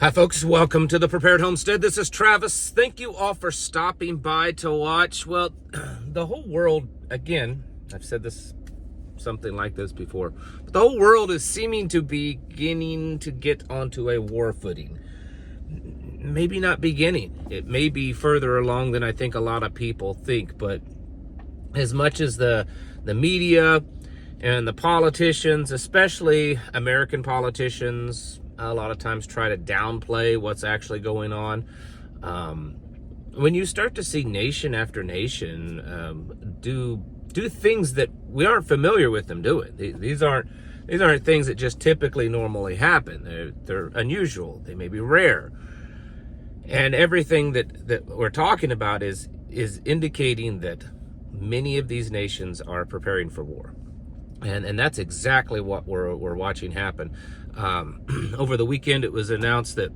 Hi folks, welcome to the Prepared Homestead. This is Travis. Thank you all for stopping by to watch. Well, the whole world, again, I've said this, something like this before, but the whole world is seeming to be beginning to get onto a war footing. Maybe not beginning. It may be further along than I think a lot of people think, but as much as the media and the politicians, especially American politicians, a lot of times try to downplay what's actually going on. When you start to see nation after nation do things that we aren't familiar with them doing, these aren't things that just typically normally happen. They're unusual. They may be rare, and everything that we're talking about is indicating that many of these nations are preparing for war. And that's exactly what we're watching happen. Over the weekend, it was announced that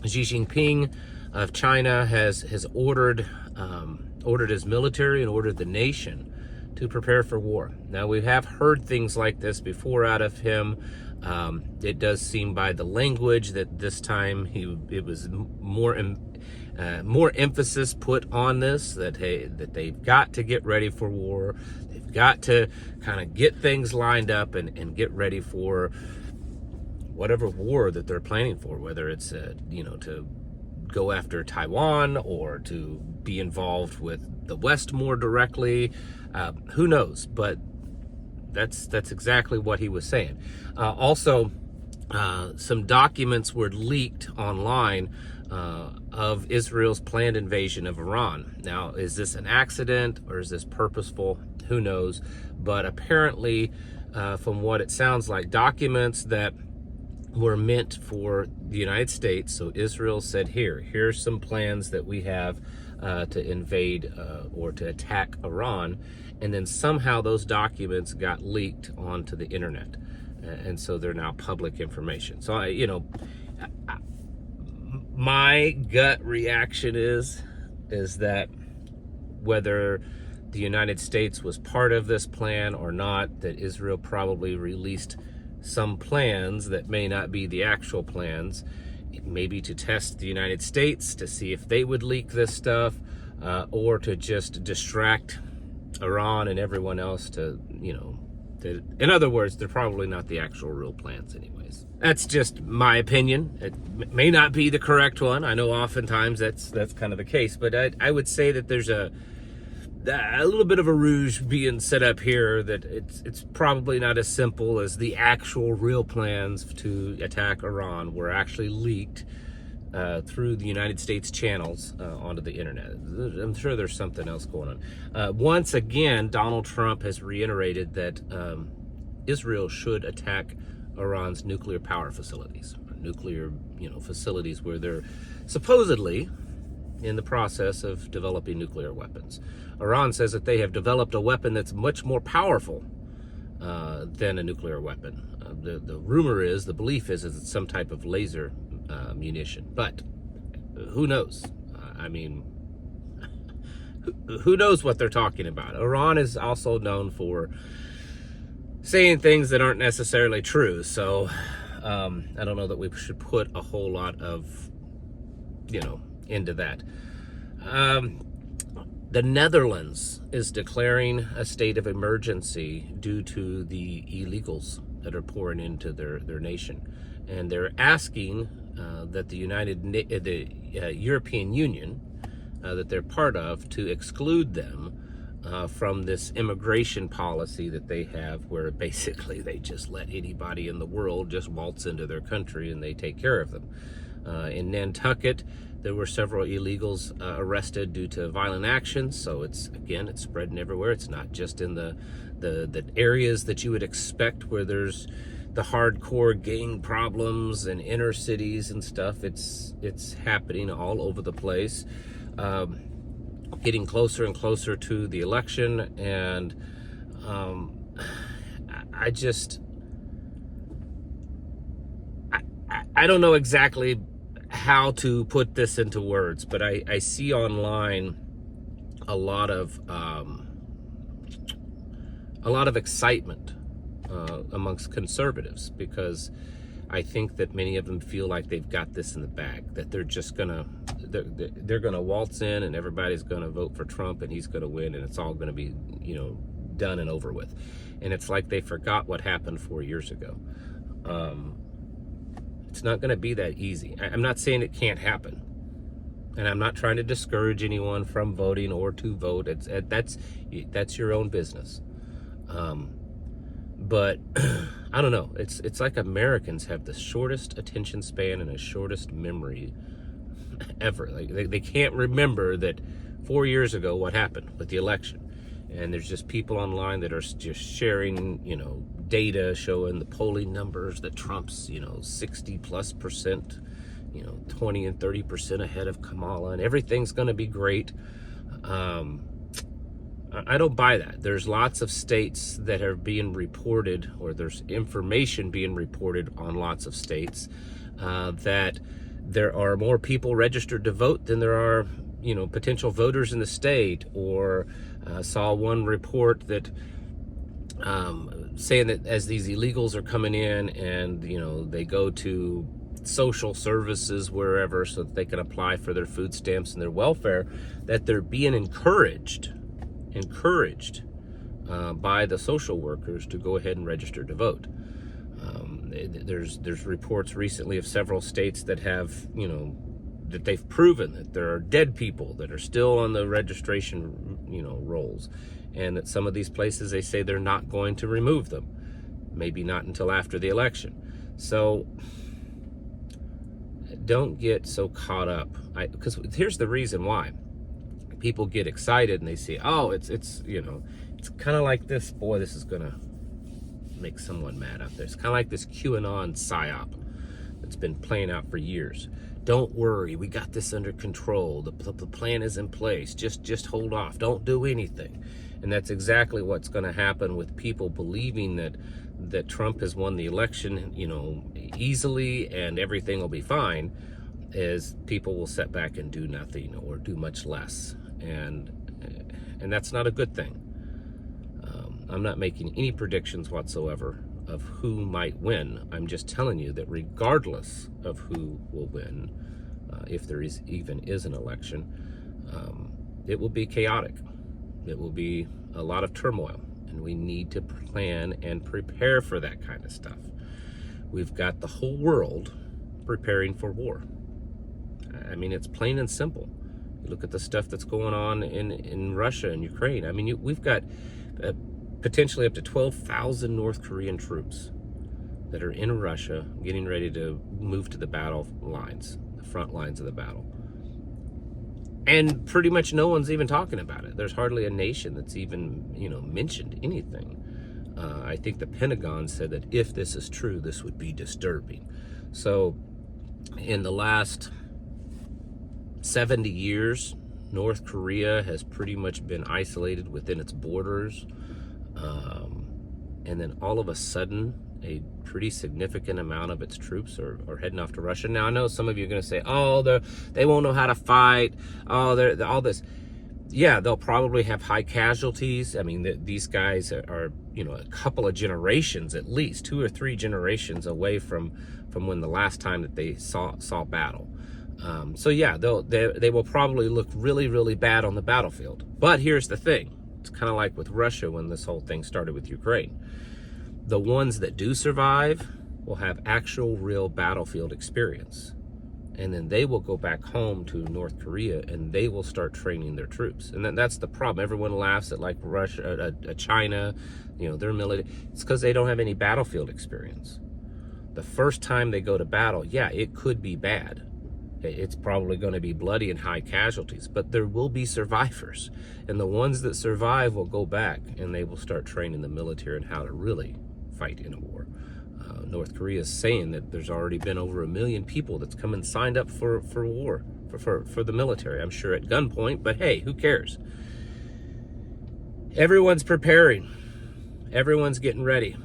Xi Jinping of China has ordered his military and ordered the nation to prepare for war. Now, we have heard things like this before out of him. It does seem by the language that this time it was more emphasis put on this, that they've got to get ready for war. They've got to kind of get things lined up and get ready for whatever war that they're planning for, whether it's to go after Taiwan or to be involved with the West more directly. Who knows? But that's exactly what he was saying. Also, some documents were leaked online of Israel's planned invasion of Iran. Now, is this an accident or is this purposeful? Who knows? But apparently, from what it sounds like, documents that were meant for the United States. So Israel said, here's some plans that we have to invade or to attack Iran. And then somehow those documents got leaked onto the internet. And so they're now public information. So, my gut reaction is that whether the United States was part of this plan or not, that Israel probably released some plans that may not be the actual plans, maybe to test the United States to see if they would leak this stuff, or to just distract Iran and everyone else in other words, they're probably not the actual real plans anyways. That's just my opinion. It may not be the correct one. I know oftentimes that's kind of the case, but I would say that there's a little bit of a ruse being set up here, that it's probably not as simple as the actual real plans to attack Iran were actually leaked through the United States channels onto the internet. I'm sure there's something else going on. Once again, Donald Trump has reiterated that Israel should attack Iran's nuclear power facilities, nuclear facilities where they're supposedly in the process of developing nuclear weapons. Iran says that they have developed a weapon that's much more powerful than a nuclear weapon. The rumor is, the belief is it's some type of laser munition, but who knows? Who knows what they're talking about? Iran is also known for saying things that aren't necessarily true, so I don't know that we should put a whole lot of into that. The Netherlands is declaring a state of emergency due to the illegals that are pouring into their nation, and they're asking that the European Union that they're part of to exclude them from this immigration policy that they have, where basically they just let anybody in the world just waltz into their country and they take care of them. In Nantucket, there were several illegals arrested due to violent actions. So it's spreading everywhere. It's not just in the areas that you would expect where there's the hardcore gang problems and inner cities and stuff. It's happening all over the place. Getting closer and closer to the election, and I don't know exactly how to put this into words, but I see online a lot of excitement amongst conservatives, because I think that many of them feel like they've got this in the bag, that they're just gonna, they're gonna waltz in and everybody's gonna vote for Trump and he's gonna win and it's all gonna be, you know, done and over with. And it's like they forgot what happened 4 years ago. It's not gonna be that easy. I'm not saying it can't happen. And I'm not trying to discourage anyone from voting or to vote. That's your own business. But I don't know. It's like Americans have the shortest attention span and the shortest memory ever. Like they can't remember that 4 years ago what happened with the election. And there's just people online that are just sharing, you know, data showing the polling numbers that Trump's, you know, 60+%, you know, 20 and 30% ahead of Kamala, and everything's going to be great. I don't buy that. There's lots of states that are being reported, or there's information being reported on lots of states that there are more people registered to vote than there are, you know, potential voters in the state. Or saw one report that saying that as these illegals are coming in and, you know, they go to social services wherever so that they can apply for their food stamps and their welfare, that they're being encouraged by the social workers to go ahead and register to vote. There's reports recently of several states that have, you know, that they've proven that there are dead people that are still on the registration, you know, rolls, and that some of these places, they say they're not going to remove them, maybe not until after the election. So don't get so caught up, because here's the reason why people get excited and they say, oh, it's you know, it's kind of like this. Boy, this is gonna make someone mad out there. It's kind of like this QAnon psyop that's been playing out for years. Don't worry, we got this under control. The plan is in place. Just hold off. Don't do anything. And that's exactly what's going to happen with people believing that Trump has won the election, you know, easily and everything will be fine. Is people will sit back and do nothing or do much less, and that's not a good thing. I'm not making any predictions whatsoever of who might win. I'm just telling you that regardless of who will win, if there even is an election, it will be chaotic. It will be a lot of turmoil, and we need to plan and prepare for that kind of stuff. We've got the whole world preparing for war. I mean, it's plain and simple. You look at the stuff that's going on in Russia and Ukraine. I mean, we've got potentially up to 12,000 North Korean troops that are in Russia getting ready to move to the battle lines, the front lines of the battle. And pretty much no one's even talking about it. There's hardly a nation that's even, you know, mentioned anything. I think the Pentagon said that if this is true, this would be disturbing. So in the last 70 years, North Korea has pretty much been isolated within its borders. And then all of a sudden, a pretty significant amount of its troops are heading off to Russia. Now, I know some of you are going to say, oh, they won't know how to fight. Oh, they're all this. Yeah, they'll probably have high casualties. I mean, these guys are, you know, a couple of generations, at least 2 or 3 generations away from when the last time that they saw battle. So yeah, they will probably look really, really bad on the battlefield. But here's the thing. It's kind of like with Russia when this whole thing started with Ukraine. The ones that do survive will have actual real battlefield experience. And then they will go back home to North Korea and they will start training their troops. And that's the problem. Everyone laughs at like Russia, China, you know, their military. It's because they don't have any battlefield experience. The first time they go to battle, yeah, it could be bad. It's probably going to be bloody and high casualties, but there will be survivors. And the ones that survive will go back and they will start training the military on how to really fight in a war. North Korea is saying that there's already been over 1 million people that's come and signed up for war, for the military. I'm sure at gunpoint, but hey, who cares? Everyone's preparing. Everyone's getting ready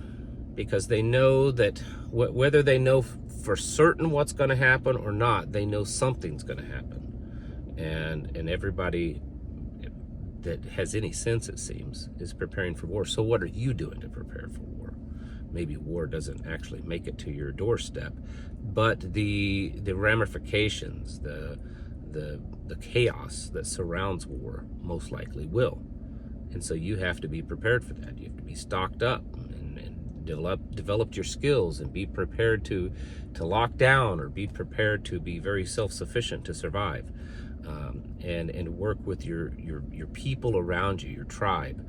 because they know that whether they know for certain what's going to happen or not, they know something's going to happen. And everybody that has any sense, it seems, is preparing for war. So what are you doing to prepare for war? maybe war doesn't actually make it to your doorstep, but the ramifications, the chaos that surrounds war most likely will. And so you have to be prepared for that. You have to be stocked up and develop your skills and be prepared to lock down, or be prepared to be very self-sufficient to survive, and work with your people around you, your tribe,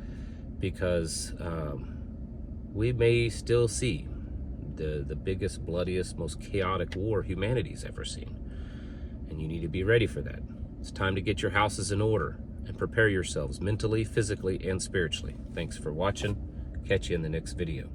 because we may still see the biggest, bloodiest, most chaotic war humanity's ever seen. And you need to be ready for that. It's time to get your houses in order and prepare yourselves mentally, physically, and spiritually. Thanks for watching. Catch you in the next video.